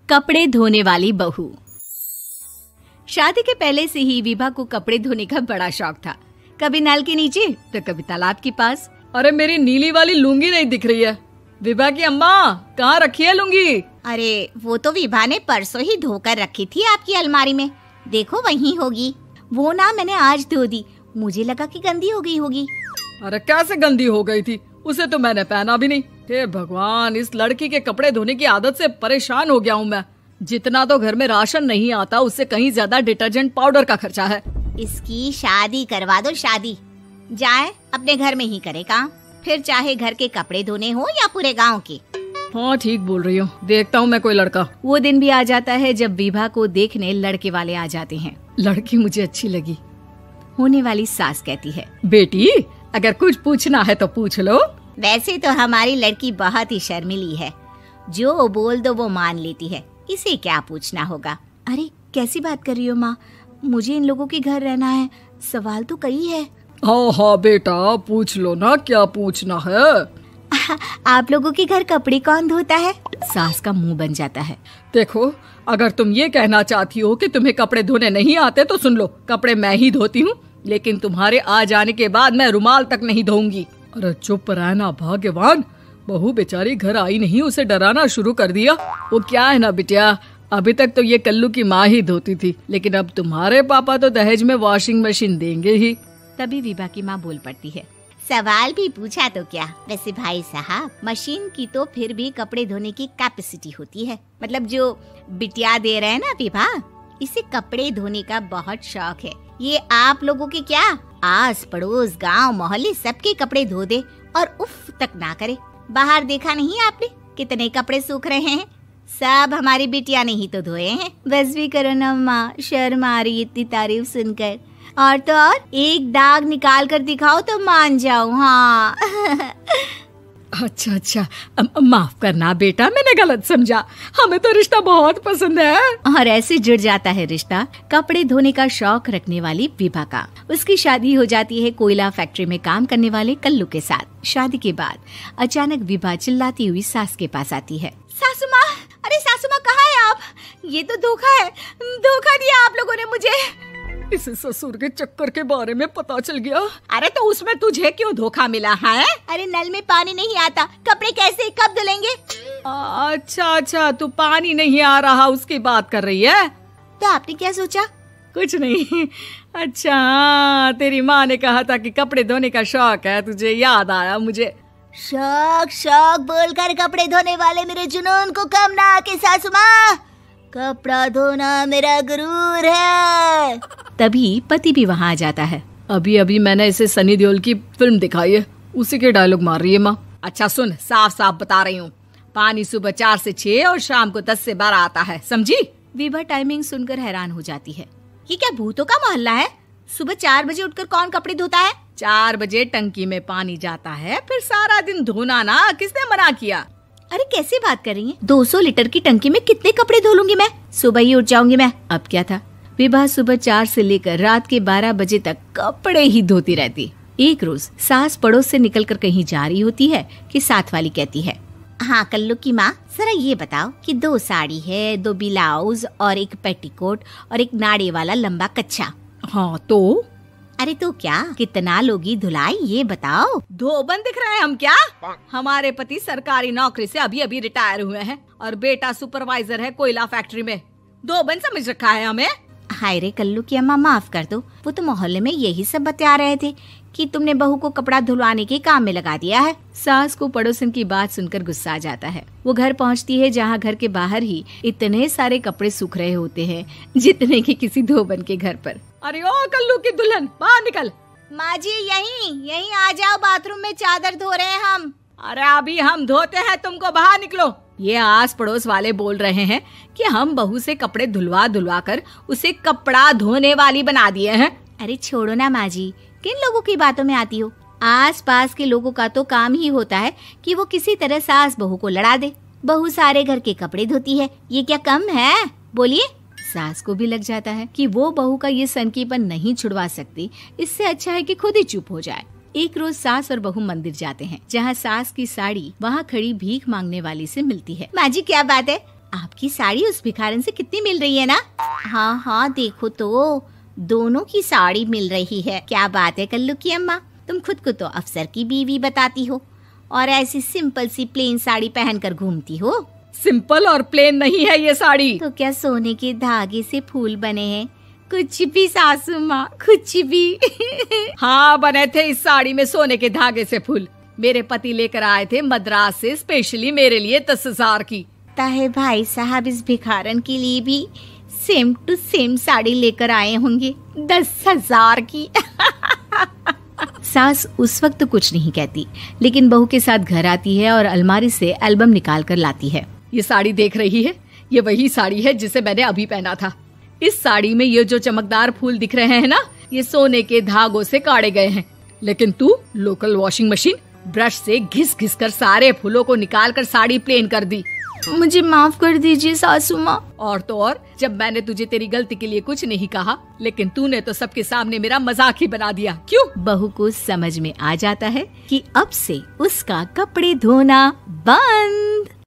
कपड़े धोने वाली बहू। शादी के पहले से ही विभा को कपड़े धोने का बड़ा शौक था। कभी नल के नीचे तो कभी तालाब के पास। अरे मेरी नीली वाली लुंगी नहीं दिख रही है। विभा की अम्मा, कहाँ रखी है लुंगी? अरे वो तो विभा ने परसों ही धोकर रखी थी आपकी अलमारी में, देखो वहीं होगी। वो ना मैंने आज धो दी, मुझे लगा कि गंदी हो गई होगी। अरे कैसे गंदी हो गई थी? उसे तो मैंने पहना भी नहीं। हे भगवान, इस लड़की के कपड़े धोने की आदत से परेशान हो गया हूँ मैं। जितना तो घर में राशन नहीं आता, उससे कहीं ज्यादा डिटर्जेंट पाउडर का खर्चा है। इसकी शादी करवा दो, शादी जाए अपने घर में ही करे काम, फिर चाहे घर के कपड़े धोने हो या पूरे गांव के। हाँ ठीक बोल रही हूँ, देखता हूँ मैं कोई लड़का। वो दिन भी आ जाता है जब विभा को देखने लड़के वाले आ जाते हैं। लड़की मुझे अच्छी लगी। होने वाली सास कहती है, बेटी अगर कुछ पूछना है तो पूछ लो। वैसे तो हमारी लड़की बहुत ही शर्मीली है, जो बोल दो वो मान लेती है, इसे क्या पूछना होगा। अरे कैसी बात कर रही हो माँ, मुझे इन लोगों के घर रहना है, सवाल तो कई है। हाँ हाँ बेटा, पूछ लो ना, क्या पूछना है। आप लोगों के घर कपड़े कौन धोता है? सास का मुंह बन जाता है। देखो, अगर तुम ये कहना चाहती हो कि तुम्हें कपड़े धोने नहीं आते तो सुन लो, कपड़े मैं ही धोती हूँ, लेकिन तुम्हारे आ जाने के बाद मैं रुमाल तक नहीं धोऊंगी। अरे चुप रहना भाग्यवान, बहू बेचारी घर आई नहीं, उसे डराना शुरू कर दिया। वो क्या है ना बिटिया, अभी तक तो ये कल्लू की माँ ही धोती थी, लेकिन अब तुम्हारे पापा तो दहेज में वॉशिंग मशीन देंगे ही। तभी विभा की माँ बोल पड़ती है, सवाल भी पूछा तो क्या। वैसे भाई साहब, मशीन की तो फिर भी कपड़े धोने की कैपेसिटी होती है। मतलब जो बिटिया दे रहे हैं ना विभा, इसे कपड़े धोने का बहुत शौक है। ये आप लोगों के क्या, आस पड़ोस गांव मोहल्ले सबके कपड़े धो दे और उफ तक ना करे। बाहर देखा नहीं आपने कितने कपड़े सूख रहे हैं? सब हमारी बिटिया ने ही तो धोए हैं। बस भी करो ना माँ, शर्म आ रही इतनी तारीफ सुनकर। और तो और एक दाग निकाल कर दिखाओ तो मान जाऊं। हाँ अच्छा, माफ करना बेटा, मैंने गलत समझा। हमें तो रिश्ता बहुत पसंद है। और ऐसे जुड़ जाता है रिश्ता कपड़े धोने का शौक रखने वाली विभा का। उसकी शादी हो जाती है कोयला फैक्ट्री में काम करने वाले कल्लू के साथ। शादी के बाद अचानक विभा चिल्लाती हुई सास के पास आती है। सासू माँ, अरे सासू माँ कहाँ है आप? ये तो धोखा है, धोखा दिया आप लोगों ने मुझे। इसे ससुर के चक्कर के बारे में पता चल गया। अरे तो उसमें तुझे क्यों धोखा मिला है? अरे नल में पानी नहीं आता, कपड़े कैसे कब धुलेंगे? अच्छा, तू पानी नहीं आ रहा उसकी बात कर रही है। तो आपने क्या सोचा? कुछ नहीं। अच्छा, तेरी माँ ने कहा था कि कपड़े धोने का शौक है तुझे, याद आया मुझे। शौक बोलकर कपड़े धोने वाले मेरे जुनून को कम ना आके सासू माँ, कपड़ा धोना मेरा गुरूर है। तभी पति भी वहाँ आ जाता है। अभी मैंने इसे सनी देओल की फिल्म दिखाई है, उसी के डायलॉग मार रही है माँ। अच्छा सुन, साफ साफ बता रही हूँ, पानी सुबह 4 से 6 और शाम को 10 से 12 आता है, समझी? विभा टाइमिंग सुनकर हैरान हो जाती है। ये क्या भूतों का मोहल्ला है? सुबह 4 बजे उठकर कौन कपड़े धोता है? 4 बजे टंकी में पानी जाता है, फिर सारा दिन धोना ना, किसने मना किया? अरे कैसी बात कर रही हैं? 200 लीटर की टंकी में कितने कपड़े धो लूंगी मैं? सुबह ही उठ जाऊंगी मैं। अब क्या था, विभा सुबह 4 से लेकर रात के 12 बजे तक कपड़े ही धोती रहती। एक रोज सास पड़ोस से निकलकर कहीं जा रही होती है कि साथ वाली कहती है, हाँ कल्लू की माँ, जरा ये बताओ कि 2 साड़ी है, 2 ब्लाउज और एक पेटीकोट और एक नाड़े वाला लंबा कच्छा। हाँ तो? अरे तो क्या, कितना लोगी धुलाई ये बताओ। धोबन दिख रहे हैं हम क्या? हमारे पति सरकारी नौकरी से अभी रिटायर हुए हैं और बेटा सुपरवाइजर है कोयला फैक्ट्री में। धोबन समझ रखा है हमें? हाय रे कल्लू की अम्मा, माफ कर दो, वो तो मोहल्ले में यही सब बता रहे थे कि तुमने बहू को कपड़ा धुलवाने के काम में लगा दिया है। सास को पड़ोसन की बात सुनकर गुस्सा आ जाता है। वो घर पहुंचती है जहां घर के बाहर ही इतने सारे कपड़े सूख रहे होते हैं जितने कि किसी धोबन के घर पर। अरे ओ कल्लू की दुल्हन, बाहर निकल। माँ जी यहीं आ जाओ, बाथरूम में चादर धो रहे हैं हम। अरे अभी हम धोते हैं, तुमको बाहर निकलो। ये आस पड़ोस वाले बोल रहे हैं कि हम बहू से कपड़े धुलवा कर उसे कपड़ा धोने वाली बना दिए हैं। अरे छोड़ो ना माँ जी, किन लोगों की बातों में आती हो? आस पास के लोगों का तो काम ही होता है कि वो किसी तरह सास बहू को लड़ा दे। बहू सारे घर के कपड़े धोती है, ये क्या कम है? बोलिए। सास को भी लग जाता है कि वो बहू का ये सनकीपन नहीं छुड़वा सकती, इससे अच्छा है कि खुद ही चुप हो जाए। एक रोज सास और बहू मंदिर जाते हैं, जहाँ सास की साड़ी वहाँ खड़ी भीख मांगने वाली से मिलती है। माँ जी क्या बात है, आपकी साड़ी उस भिखारन से कितनी मिल रही है ना? हाँ हाँ देखो तो, दोनों की साड़ी मिल रही है। क्या बात है कल्लू की अम्मा, तुम खुद को तो अफसर की बीवी बताती हो और ऐसी सिंपल सी प्लेन साड़ी पहनकर घूमती हो। सिंपल और प्लेन नहीं है ये साड़ी। तो क्या सोने के धागे से फूल बने हैं? कुछ भी सासू माँ, कुछ भी। हाँ बने थे इस साड़ी में सोने के धागे से फूल। मेरे पति लेकर आए थे मद्रास से स्पेशली मेरे लिए 10,000 की। है भाई साहब इस भिखारन के लिए भी सेम टू सेम साड़ी लेकर आए होंगे 10,000 की। सास उस वक्त तो कुछ नहीं कहती, लेकिन बहू के साथ घर आती है और अलमारी से एल्बम निकाल कर लाती है। ये साड़ी देख रही है, ये वही साड़ी है जिसे मैंने अभी पहना था। इस साड़ी में ये जो चमकदार फूल दिख रहे हैं ना, ये सोने के धागों से काटे गए हैं। लेकिन तू लोकल वॉशिंग मशीन ब्रश से घिस घिस कर सारे फूलों को निकाल कर साड़ी प्लेन कर दी। मुझे माफ कर दीजिए सासू माँ। और तो और, जब मैंने तुझे तेरी गलती के लिए कुछ नहीं कहा, लेकिन तूने तो सबके सामने मेरा मजाक ही बना दिया। क्यों? बहू को समझ में आ जाता है कि अब से उसका कपड़े धोना बंद।